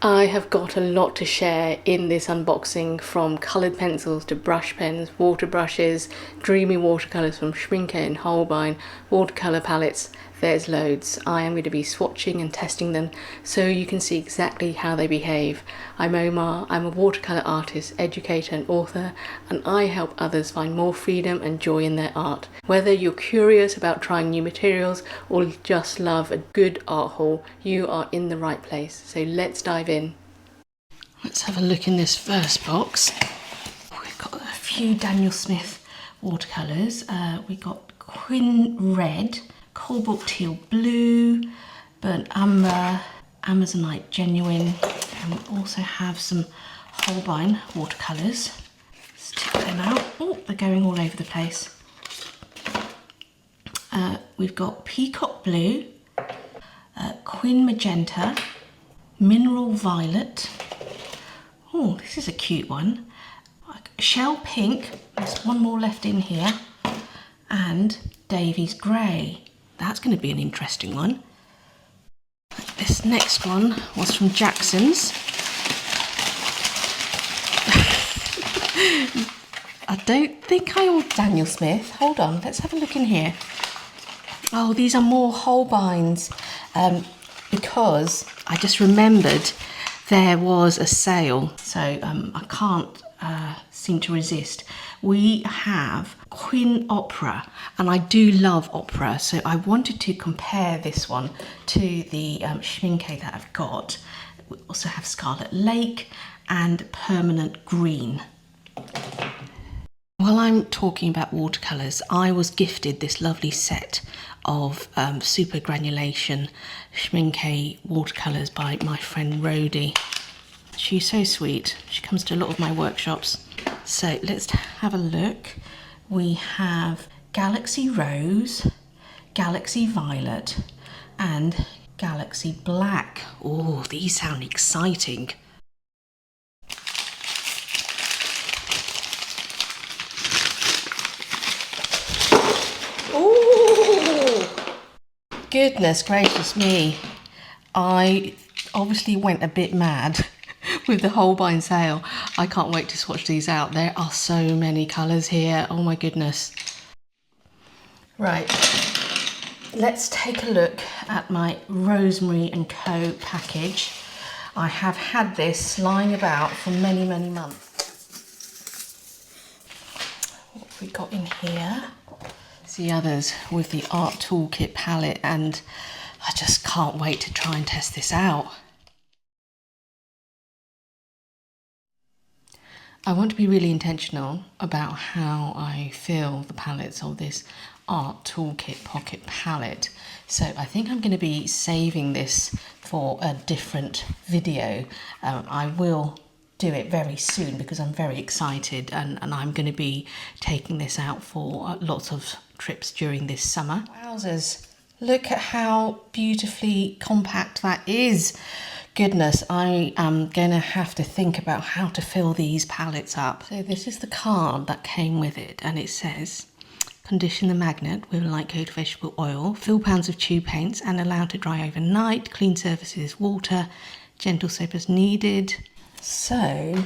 I have got a lot to share in this unboxing, from coloured pencils to brush pens, water brushes, dreamy watercolours from Schmincke and Holbein, watercolour palettes. There's loads. I am going to be swatching and testing them so you can see exactly how they behave. I'm Omar, I'm a watercolour artist, educator and author, and I help others find more freedom and joy in their art. Whether you're curious about trying new materials or just love a good art haul, you are in the right place. So let's dive in. Let's have a look in this first box. We've got a few Daniel Smith watercolours. We've got Quin Red, Cobalt Teal Blue, Burnt Umber, Amazonite Genuine, and we also have some Holbein watercolours. Let's check them out. Oh, they're going all over the place. We've got Peacock Blue, Quin Magenta, Mineral Violet. Oh, this is a cute one. Shell Pink, there's one more left in here, and Davies Grey. That's going to be an interesting one. This next one was from Jackson's. I don't think I ordered Daniel Smith. Hold on, let's have a look in here. Oh, these are more Holbeins, because I just remembered there was a sale, so I can't seem to resist. We have Quin Opera, and I do love opera, so I wanted to compare this one to the Schmincke that I've got. We also have Scarlet Lake and Permanent Green. While I'm talking about watercolours, I was gifted this lovely set of super granulation Schmincke watercolours by my friend Rhodey. She's so sweet. She comes to a lot of my workshops. So let's have a look. We have Galaxy Rose, Galaxy Violet, and Galaxy Black. Oh, these sound exciting. Oh, goodness gracious me. I obviously went a bit mad with the Holbein sale. I can't wait to swatch these out. There are so many colours here. Oh my goodness. Right, let's take a look at my Rosemary & Co package. I have had this lying about for many, many months. What have we got in here? It's the others with the Art Toolkit palette, and I just can't wait to try and test this out. I want to be really intentional about how I fill the palettes of this Art Toolkit Pocket palette. So I think I'm going to be saving this for a different video. I will do it very soon because I'm very excited, and I'm going to be taking this out for lots of trips during this summer. Wowzers, look at how beautifully compact that is. Goodness, I am going to have to think about how to fill these palettes up. So this is the card that came with it, and it says, condition the magnet with light coated vegetable oil, fill pans of tube paints and allow to dry overnight, clean surfaces, water, gentle soap as needed. So,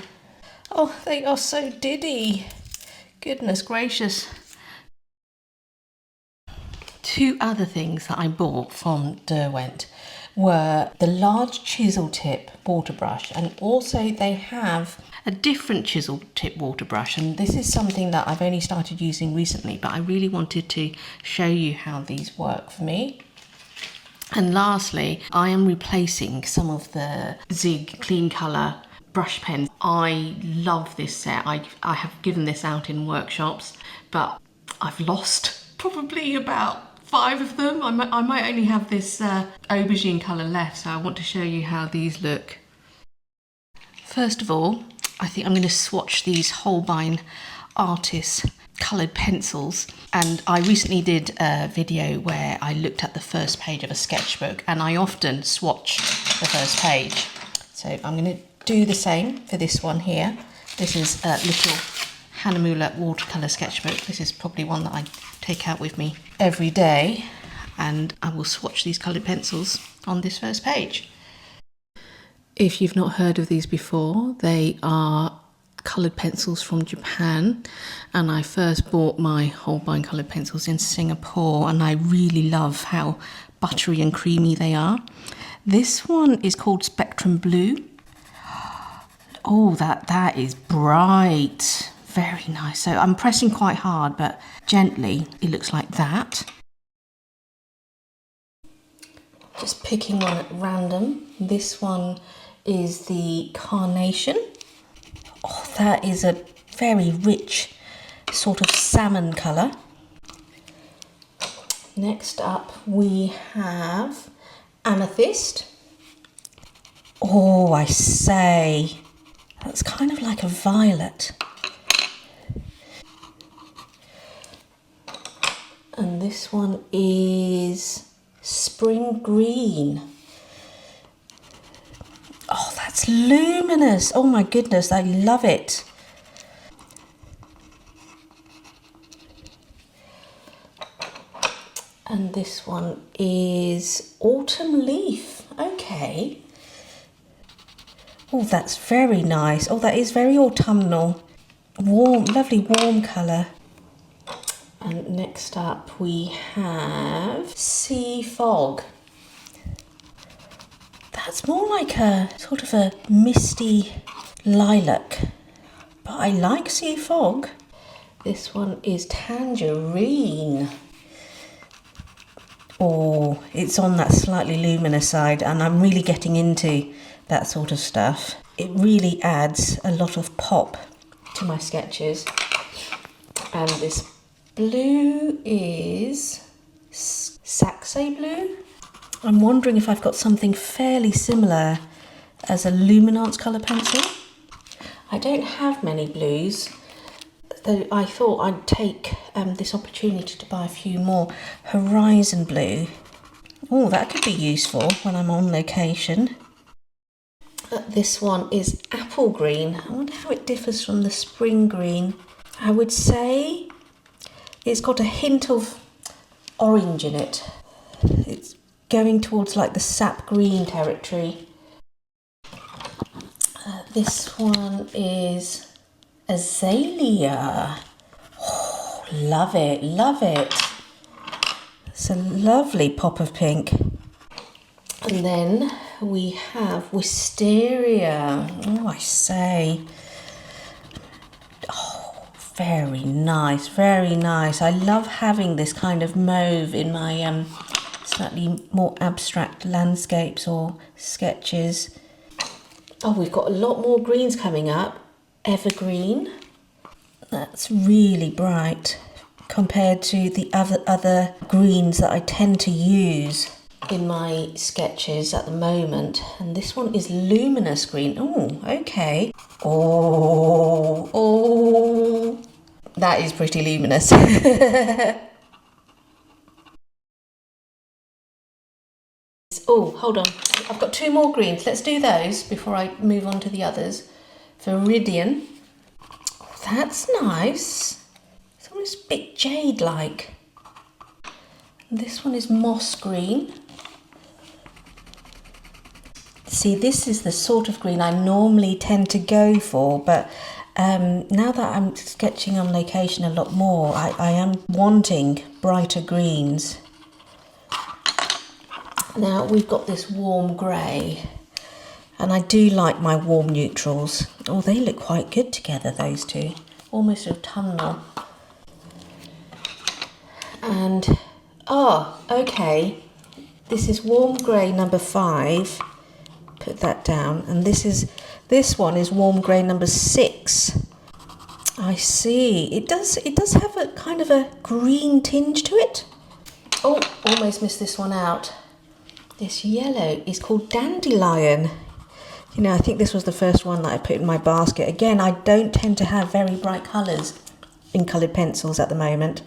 oh, they are so diddy. Goodness gracious. Two other things that I bought from Derwent were the large chisel tip water brush, and also they have a different chisel tip water brush, and this is something that I've only started using recently, but I really wanted to show you how these work for me. And lastly, I am replacing some of the Zig clean colour brush pens. I love this set. I have given this out in workshops, but I've lost probably about 5 of them. I might only have this aubergine colour left, so I want to show you how these look. First of all, I think I'm going to swatch these Holbein Artist coloured pencils, and I recently did a video where I looked at the first page of a sketchbook, and I often swatch the first page. So I'm going to do the same for this one here. This is a little Hanamulla watercolour sketchbook. This is probably one that I take out with me every day, and I will swatch these coloured pencils on this first page. If you've not heard of these before, they are coloured pencils from Japan, and I first bought my Holbein coloured pencils in Singapore, and I really love how buttery and creamy they are. This one is called Spectrum Blue. Oh, that is bright. Very nice. So I'm pressing quite hard, but gently. It looks like that. Just picking one at random. This one is the Carnation. Oh, that is a very rich sort of salmon colour. Next up we have Amethyst. Oh, I say, that's kind of like a violet. And this one is Spring Green. Oh, that's luminous. Oh my goodness, I love it. And this one is Autumn Leaf. Okay. Oh, that's very nice. Oh, that is very autumnal. Warm, lovely warm colour. And next up we have Sea Fog. That's more like a sort of a misty lilac, but I like Sea Fog. This one is Tangerine. Oh, it's on that slightly luminous side, and I'm really getting into that sort of stuff. It really adds a lot of pop to my sketches. And this blue is Saxe Blue. I'm wondering if I've got something fairly similar as a luminance colour pencil. I don't have many blues, though I thought I'd take this opportunity to buy a few more. Horizon Blue. Oh, that could be useful when I'm on location. This one is Apple Green. I wonder how it differs from the Spring Green. I would say it's got a hint of orange in it. It's going towards like the sap green territory. This one is Azalea. Oh, love it, love it. It's a lovely pop of pink. And then we have Wisteria. Oh, I say. Oh, very nice, very nice. I love having this kind of mauve in my slightly more abstract landscapes or sketches. Oh, we've got a lot more greens coming up. Evergreen. That's really bright compared to the other greens that I tend to use in my sketches at the moment. And this one is Luminous Green. Oh, okay. Oh, that is pretty luminous. Oh, hold on. I've got two more greens. Let's do those before I move on to the others. Viridian. Oh, that's nice. It's almost a bit jade-like. This one is Moss Green. See, this is the sort of green I normally tend to go for, but now that I'm sketching on location a lot more, I am wanting brighter greens. Now we've got this warm grey, and I do like my warm neutrals. Oh, they look quite good together, those two. Almost autumnal. And, oh, okay. This is warm grey number 5. Put that down. And this one is warm grey number 6. I see. It does have a kind of a green tinge to it. Oh, almost missed this one out. This yellow is called Dandelion. You know, I think this was the first one that I put in my basket. Again, I don't tend to have very bright colours in coloured pencils at the moment.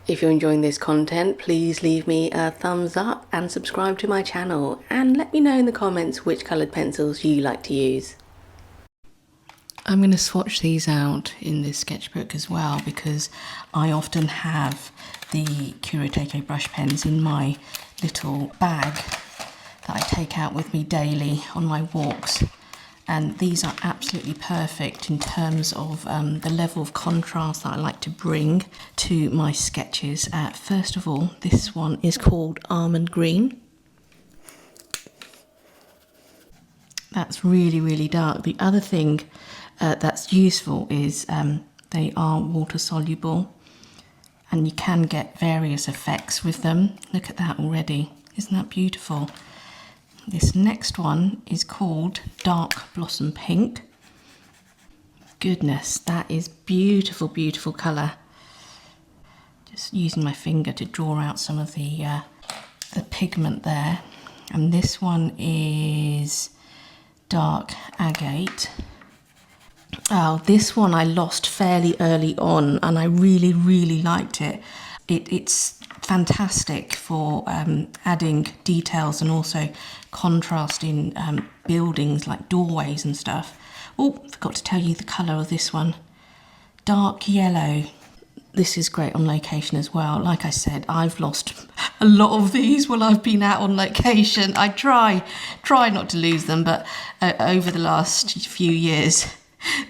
If you're enjoying this content, please leave me a thumbs up and subscribe to my channel, and let me know in the comments which coloured pencils you like to use. I'm going to swatch these out in this sketchbook as well, because I often have the Kuretake brush pens in my little bag that I take out with me daily on my walks. And these are absolutely perfect in terms of the level of contrast that I like to bring to my sketches. First of all, this one is called Almond Green. That's really, really dark. The other thing that's useful is they are water soluble, and you can get various effects with them. Look at that already. Isn't that beautiful? This next one is called Dark Blossom Pink. Goodness, that is beautiful, beautiful colour. Just using my finger to draw out some of the pigment there. And this one is Dark Agate. Oh, this one I lost fairly early on, and I really, really liked it. It's fantastic for adding details and also contrast in buildings like doorways and stuff. Oh, forgot to tell you the colour of this one. Dark yellow. This is great on location as well. Like I said, I've lost a lot of these while I've been out on location. I try not to lose them, but over the last few years,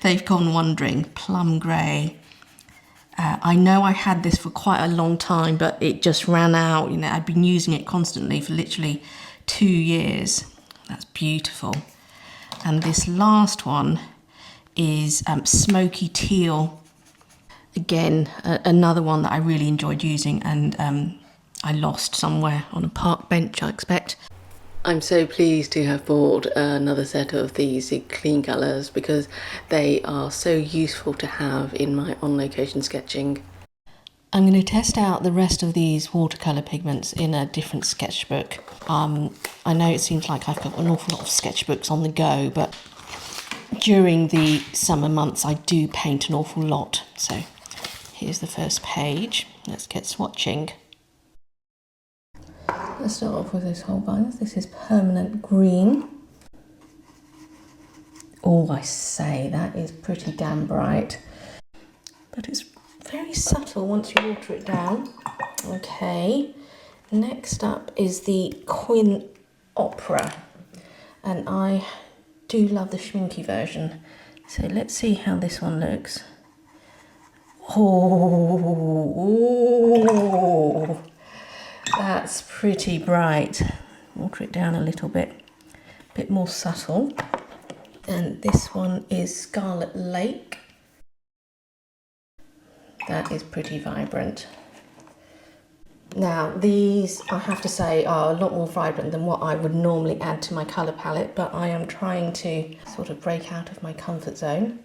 they've gone wandering. Plum grey. I know I had this for quite a long time, but it just ran out. You know, I'd been using it constantly for literally 2 years. That's beautiful. And this last one is Smoky Teal. Again, another one that I really enjoyed using, and I lost somewhere on a park bench, I expect. I'm so pleased to have bought another set of these Zig Clean Colours because they are so useful to have in my on-location sketching. I'm going to test out the rest of these watercolour pigments in a different sketchbook. I know it seems like I've got an awful lot of sketchbooks on the go, but during the summer months I do paint an awful lot. So here's the first page. Let's get swatching. Let's start off with this Holbein. This is Permanent Green. Oh, I say, that is pretty damn bright. But it's very subtle once you water it down. Okay, next up is the Quin Opera. And I do love the Schmincke version. So let's see how this one looks. Oh, that's pretty bright. Water it down a little bit more subtle. And this one is Scarlet Lake. That is pretty vibrant. Now these, I have to say, are a lot more vibrant than what I would normally add to my colour palette, but I am trying to sort of break out of my comfort zone.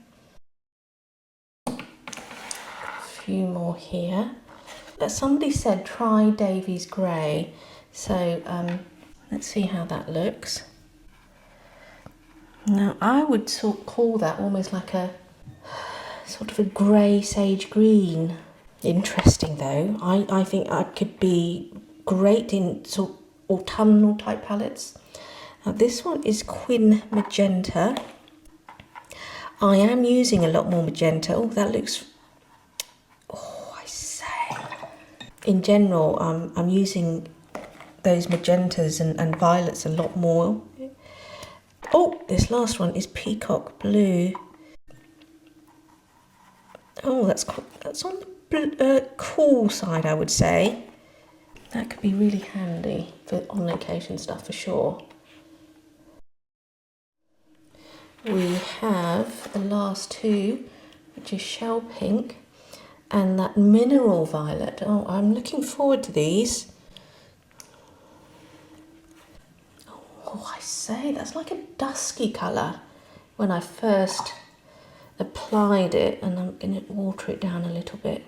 A few more here. Somebody said try Davies Grey, so let's see how that looks. Now I would sort of call that almost like a sort of a grey sage green. Interesting though. I think I could be great in sort of autumnal type palettes. Now this one is Quin Magenta. I am using a lot more magenta. Oh, that looks, oh, I say. In general, I'm using those magentas and violets a lot more. Oh, this last one is Peacock Blue. Oh, that's on the cool side, I would say. That could be really handy for on-location stuff for sure. We have the last two, which is Shell Pink and that Mineral Violet. Oh, I'm looking forward to these. Oh, I say, that's like a dusky colour when I first applied it, and I'm going to water it down a little bit.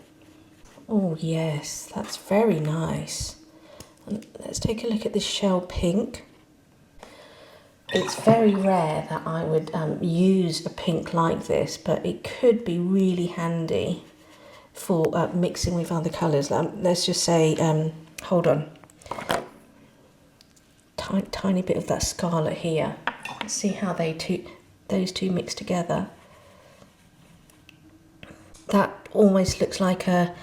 Oh yes, that's very nice. And let's take a look at this Shell Pink. It's very rare that I would use a pink like this, but it could be really handy for mixing with other colours. Let's just say, hold on, tiny bit of that scarlet here. Let's see how those two mix together. That almost looks like a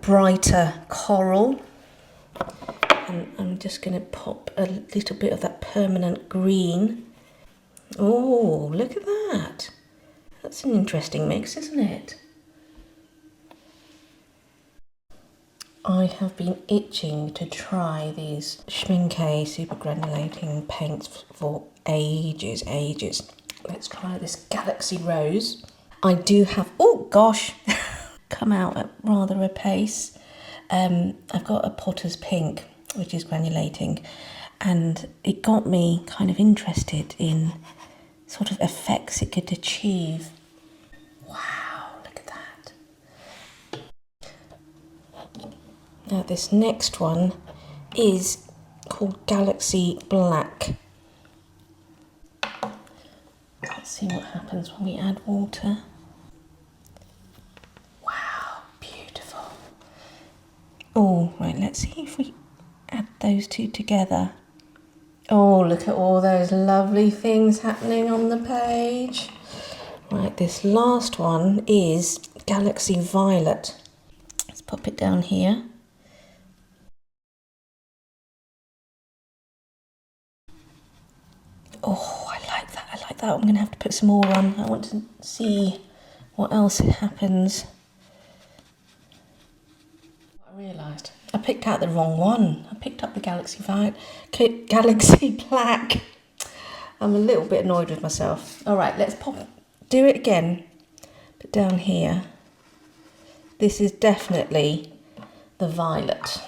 brighter coral. And I'm just going to pop a little bit of that permanent green. Oh, look at that. That's an interesting mix, isn't it? I have been itching to try these Schmincke super granulating paints for ages. Let's try this Galaxy Rose. I do have, oh gosh, come out at rather a pace. I've got a Potter's Pink, which is granulating, and it got me kind of interested in sort of effects it could achieve. Wow, look at that. Now this next one is called Galaxy Black. Let's see what happens when we add water. Wow, beautiful. Oh, right, let's see if we add those two together. Oh, look at all those lovely things happening on the page. Right, this last one is Galaxy Violet. Let's pop it down here. Oh, I like that. I'm going to have to put some more on. I want to see what else happens. I realised I picked out the wrong one. I picked up the Galaxy Violet, Galaxy Black. I'm a little bit annoyed with myself. All right, let's do it again. But down here, this is definitely the violet.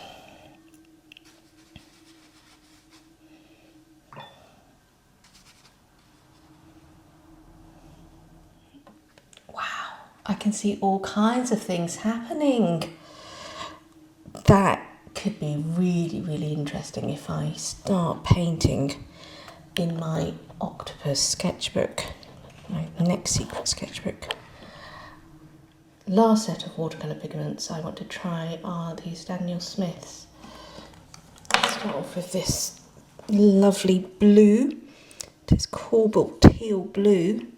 I can see all kinds of things happening. That could be really, really interesting if I start painting in my octopus sketchbook, my next secret sketchbook. Last set of watercolour pigments I want to try are these Daniel Smiths. Let's start off with this lovely blue. It's cobalt teal blue.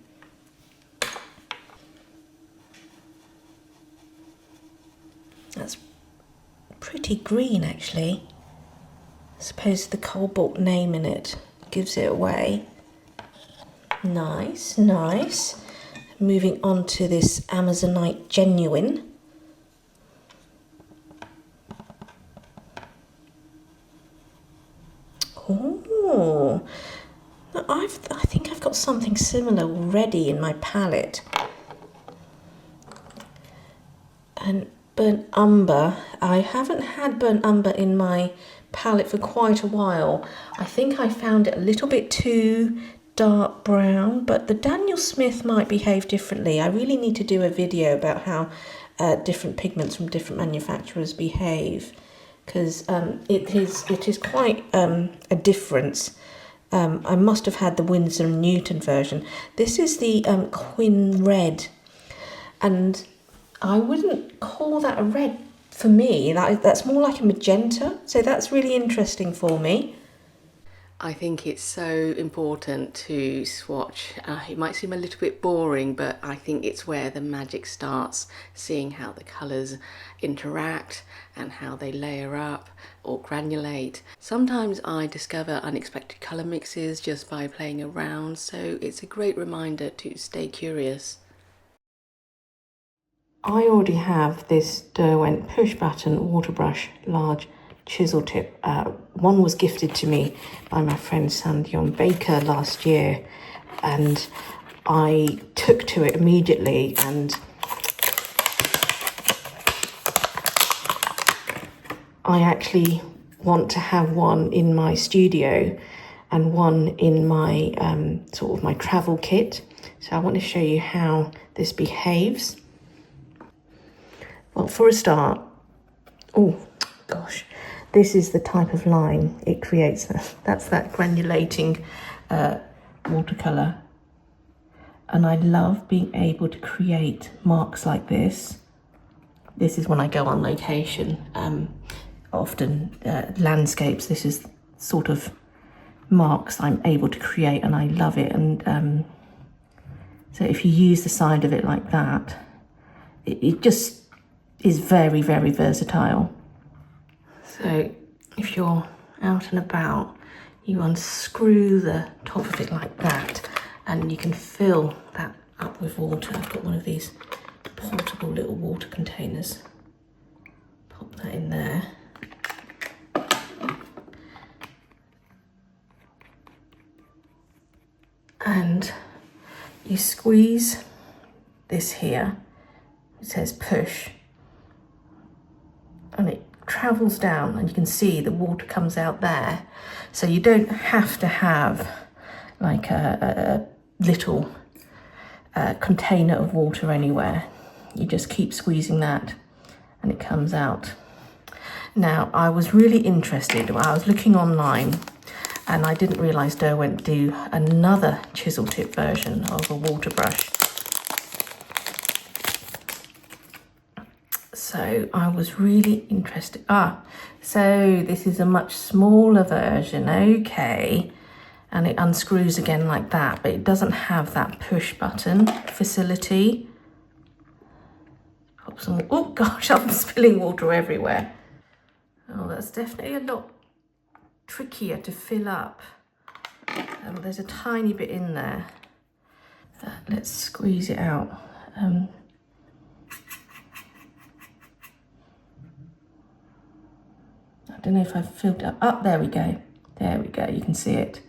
That's pretty green, actually. I suppose the cobalt name in it gives it away. Nice, nice. Moving on to this Amazonite Genuine. Oh, I think I've got something similar already in my palette. And burnt umber. I haven't had burnt umber in my palette for quite a while. I think I found it a little bit too dark brown, but the Daniel Smith might behave differently. I really need to do a video about how different pigments from different manufacturers behave, because it is quite a difference. I must have had the Winsor & Newton version. This is the Quin Red, and I wouldn't call that a red for me. That's more like a magenta, so that's really interesting for me. I think it's so important to swatch. It might seem a little bit boring, but I think it's where the magic starts, seeing how the colours interact and how they layer up or granulate. Sometimes I discover unexpected colour mixes just by playing around, so it's a great reminder to stay curious. I already have this Derwent push button water brush, large chisel tip. One was gifted to me by my friend Sandion Baker last year, and I took to it immediately, and I actually want to have one in my studio and one in my sort of my travel kit. So I want to show you how this behaves. Well, for a start, oh gosh, this is the type of line it creates. That's that granulating watercolour. And I love being able to create marks like this. This is when I go on location, often landscapes. This is sort of marks I'm able to create, and I love it. And so if you use the side of it like that, it just is very, very versatile. So if you're out and about, you unscrew the top of it like that, and you can fill that up with water. I've got one of these portable little water containers. Pop that in there. And you squeeze this here, it says push, and it travels down, and you can see the water comes out there. So you don't have to have like a little container of water anywhere. You just keep squeezing that and it comes out. Now, I was really interested, I was looking online, and I didn't realise Derwent do another chisel tip version of a water brush. So I was really interested. So this is a much smaller version, okay. And it unscrews again like that, but it doesn't have that push button facility. Pop some, oh gosh, I'm spilling water everywhere. Oh, that's definitely a lot trickier to fill up. There's a tiny bit in there. Let's squeeze it out. I don't know if I've filled it up. Oh, there we go. There we go, you can see it.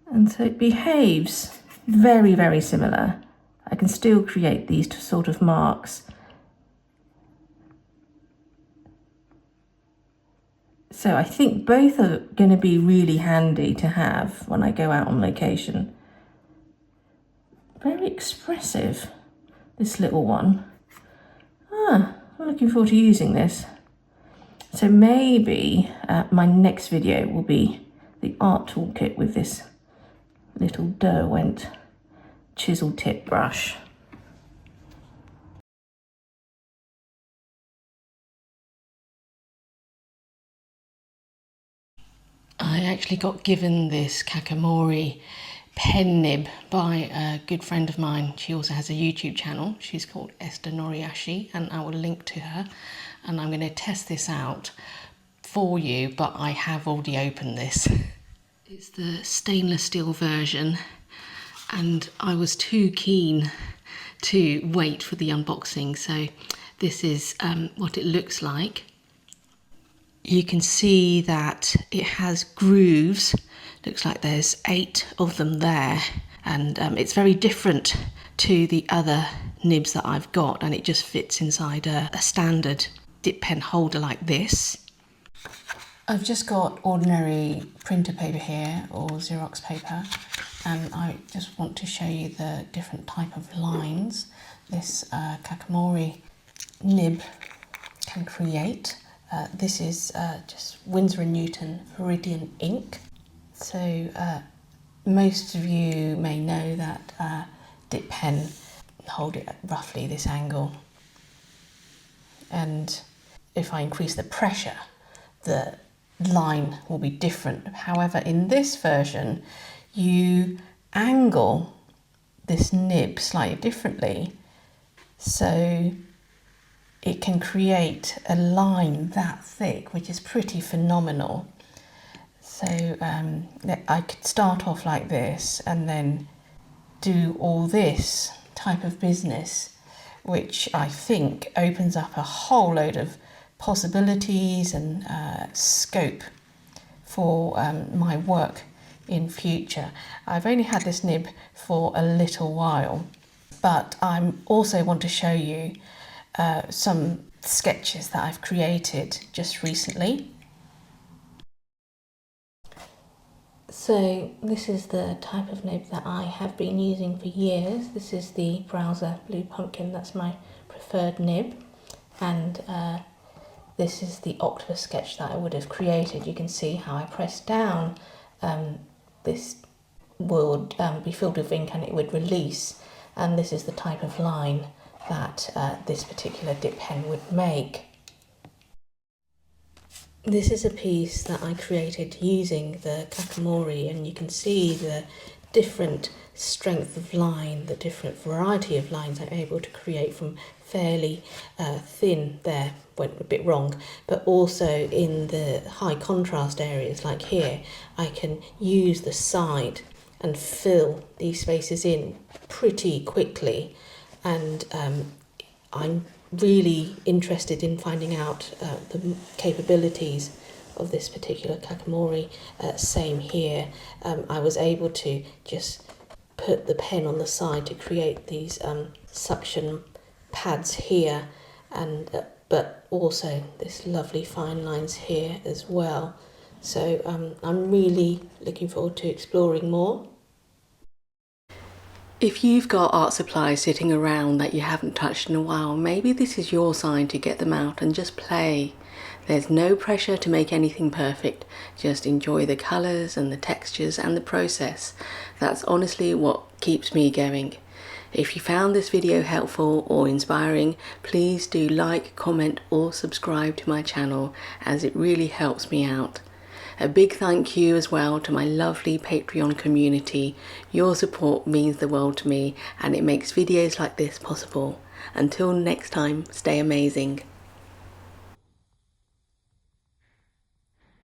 And so it behaves very, very similar. I can still create these sort of marks. So I think both are going to be really handy to have when I go out on location. Very expressive, this little one. I'm looking forward to using this. So maybe my next video will be the art toolkit with this little Derwent chisel tip brush. I actually got given this Kakamorei pen nib by a good friend of mine. She also has a YouTube channel. She's called Esther Noriashi, and I will link to her. And I'm going to test this out for you, but I have already opened this. It's the stainless steel version, and I was too keen to wait for the unboxing, so this is what it looks like. You can see that it has grooves. Looks like there's 8 of them there, and it's very different to the other nibs that I've got, and it just fits inside a standard dip pen holder like this. I've just got ordinary printer paper here, or Xerox paper, and I just want to show you the different type of lines this Kakimori nib can create. This is just Winsor & Newton Viridian ink. So most of you may know that dip pen hold it at roughly this angle, and if I increase the pressure, the line will be different. However, in this version, you angle this nib slightly differently, so it can create a line that thick, which is pretty phenomenal. So I could start off like this and then do all this type of business, which I think opens up a whole load of possibilities and scope for my work in future. I've only had this nib for a little while, but I also want to show you some sketches that I've created just recently. So this is the type of nib that I have been using for years. This is the Browser Blue Pumpkin, that's my preferred nib, and this is the octopus sketch that I would have created. You can see how I press down, this would be filled with ink and it would release, and this is the type of line that this particular dip pen would make. This is a piece that I created using the Kakimori, and you can see the different strength of line, the different variety of lines I'm able to create from fairly thin, there went a bit wrong, but also in the high contrast areas like here, I can use the side and fill these spaces in pretty quickly. And I'm really interested in finding out the capabilities of this particular Kakamori. Same here, I was able to just put the pen on the side to create these suction pads here, and but also this lovely fine lines here as well. So I'm really looking forward to exploring more. If you've got art supplies sitting around that you haven't touched in a while, maybe this is your sign to get them out and just play. There's no pressure to make anything perfect, just enjoy the colours and the textures and the process. That's honestly what keeps me going. If you found this video helpful or inspiring, please do like, comment or subscribe to my channel, as it really helps me out. A big thank you as well to my lovely Patreon community. Your support means the world to me and it makes videos like this possible. Until next time, stay amazing.